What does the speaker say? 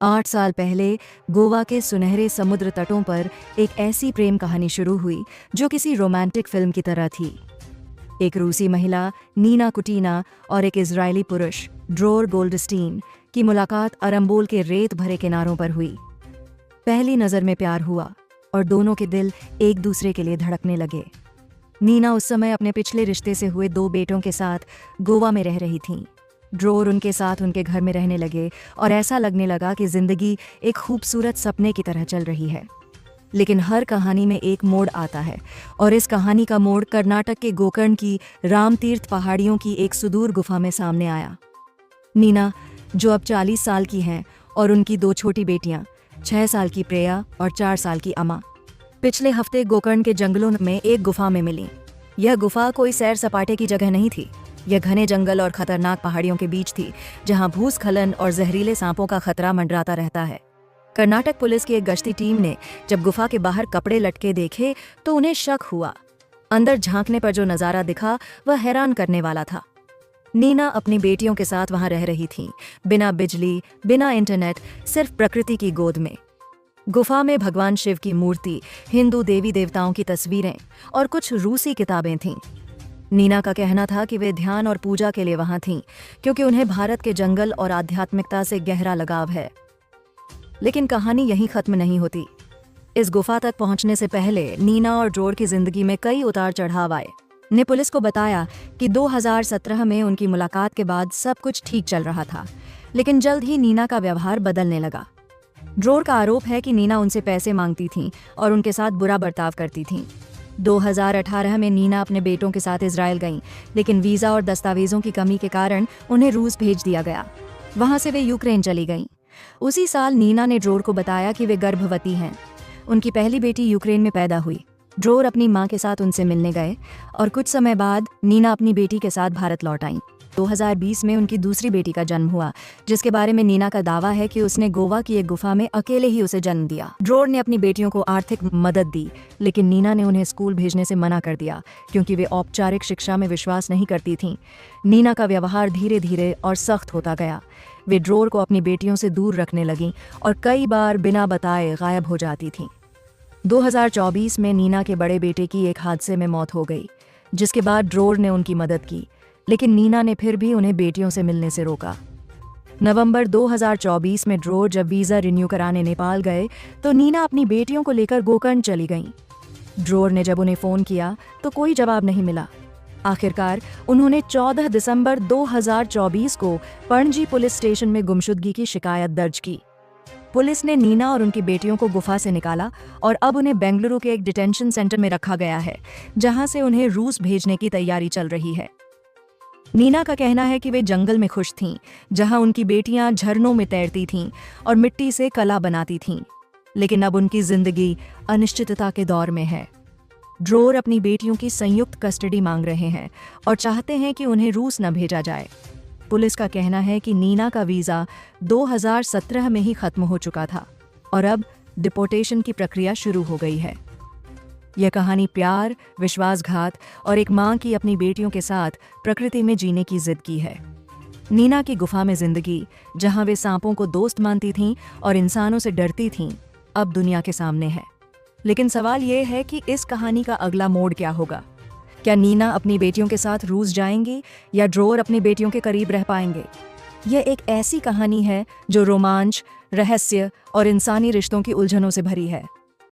8 साल पहले गोवा के सुनहरे समुद्र तटों पर एक ऐसी प्रेम कहानी शुरू हुई जो किसी रोमांटिक फिल्म की तरह थी। एक रूसी महिला नीना कुटीना और एक इजरायली पुरुष ड्रोर गोल्डस्टीन की मुलाकात अरम्बोल के रेत भरे किनारों पर हुई। पहली नज़र में प्यार हुआ और दोनों के दिल एक दूसरे के लिए धड़कने लगे। नीना उस समय अपने पिछले रिश्ते से हुए 2 बेटों के साथ गोवा में रह रही थीं। ड्रोर उनके साथ उनके घर में रहने लगे और ऐसा लगने लगा कि जिंदगी एक खूबसूरत सपने की तरह चल रही है। लेकिन हर कहानी में एक मोड़ आता है और इस कहानी का मोड़ कर्नाटक के गोकर्ण की रामतीर्थ पहाड़ियों की एक सुदूर गुफा में सामने आया। नीना, जो अब 40 साल की हैं, और उनकी 2 छोटी बेटियां 6 साल की प्रिया और 4 साल की अमा, पिछले हफ्ते गोकर्ण के जंगलों में एक गुफा में मिली। यह गुफा कोई सैर सपाटे की जगह नहीं थी। यह घने जंगल और खतरनाक पहाड़ियों के बीच थी, जहां भूस्खलन और जहरीले सांपों का खतरा मंडराता रहता है। कर्नाटक पुलिस की एक गश्ती टीम ने जब गुफा के बाहर कपड़े लटके देखे तो उन्हें शक हुआ। अंदर झांकने पर जो नजारा दिखा वह हैरान करने वाला था। नीना अपनी बेटियों के साथ वहां रह रही थी, बिना बिजली, बिना इंटरनेट, सिर्फ प्रकृति की गोद में। गुफा में भगवान शिव की मूर्ति, हिंदू देवी देवताओं की तस्वीरें और कुछ रूसी किताबें थीं। नीना का कहना था कि वे ध्यान और पूजा के लिए वहां थीं, क्योंकि उन्हें भारत के जंगल और आध्यात्मिकता से गहरा लगाव है। लेकिन कहानी यहीं खत्म नहीं होती। इस गुफा तक पहुंचने से पहले नीना और ड्रोर की जिंदगी में कई उतार चढ़ाव आए। ने पुलिस को बताया कि 2017 में उनकी मुलाकात के बाद सब कुछ ठीक चल रहा था, लेकिन जल्द ही नीना का व्यवहार बदलने लगा। ड्रोर का आरोप है कि नीना उनसे पैसे मांगती थीं और उनके साथ बुरा बर्ताव करती थीं। 2018 में नीना अपने बेटों के साथ इजराइल गईं, लेकिन वीज़ा और दस्तावेजों की कमी के कारण उन्हें रूस भेज दिया गया। वहां से वे यूक्रेन चली गईं। उसी साल नीना ने ड्रोर को बताया कि वे गर्भवती हैं। उनकी पहली बेटी यूक्रेन में पैदा हुई। ड्रोर अपनी मां के साथ उनसे मिलने गए और कुछ समय बाद नीना अपनी बेटी के साथ भारत लौट आईं। 2020 में उनकी दूसरी बेटी का जन्म हुआ, जिसके बारे में नीना का दावा है कि उसने गोवा की एक गुफा में अकेले ही उसे जन्म दिया। ड्रोर ने अपनी बेटियों को आर्थिक मदद दी, लेकिन नीना ने उन्हें स्कूल भेजने से मना कर दिया, क्योंकि वे औपचारिक शिक्षा में विश्वास नहीं करती थीं। नीना का व्यवहार धीरे धीरे और सख्त होता गया। वे ड्रोर को अपनी बेटियों से दूर रखने लगीं और कई बार बिना बताए गायब हो जाती थीं। 2024 में नीना के बड़े बेटे की एक हादसे में मौत हो गई, जिसके बाद ड्रोर ने उनकी मदद की, लेकिन नीना ने फिर भी उन्हें बेटियों से मिलने से रोका। नवंबर 2024 में ड्रोर जब वीज़ा रिन्यू कराने नेपाल गए तो नीना अपनी बेटियों को लेकर गोकर्ण चली गईं। ड्रोर ने जब उन्हें फ़ोन किया तो कोई जवाब नहीं मिला। आखिरकार उन्होंने 14 दिसंबर 2024 को पणजी पुलिस स्टेशन में गुमशुदगी की शिकायत दर्ज की। पुलिस ने नीना और उनकी बेटियों को गुफा से निकाला और अब उन्हें बेंगलुरु के एक डिटेंशन सेंटर में रखा गया है, जहां से उन्हें रूस भेजने की तैयारी चल रही है। नीना का कहना है कि वे जंगल में खुश थीं, जहां उनकी बेटियां झरनों में तैरती थीं और मिट्टी से कला बनाती थीं। लेकिन अब उनकी जिंदगी अनिश्चितता के दौर में है। ड्रोर अपनी बेटियों की संयुक्त कस्टडी मांग रहे हैं और चाहते हैं कि उन्हें रूस न भेजा जाए। पुलिस का कहना है कि नीना का वीज़ा 2017 में ही खत्म हो चुका था और अब डिपोर्टेशन की प्रक्रिया शुरू हो गई है। यह कहानी प्यार, विश्वासघात और एक मां की अपनी बेटियों के साथ प्रकृति में जीने की जिद की है। नीना की गुफा में जिंदगी, जहां वे सांपों को दोस्त मानती थीं और इंसानों से डरती थीं, अब दुनिया के सामने है। लेकिन सवाल यह है कि इस कहानी का अगला मोड़ क्या होगा? क्या नीना अपनी बेटियों के साथ रूस जाएंगी या ड्रोर अपनी बेटियों के करीब रह पाएंगे? यह एक ऐसी कहानी है जो रोमांच, रहस्य और इंसानी रिश्तों की उलझनों से भरी है।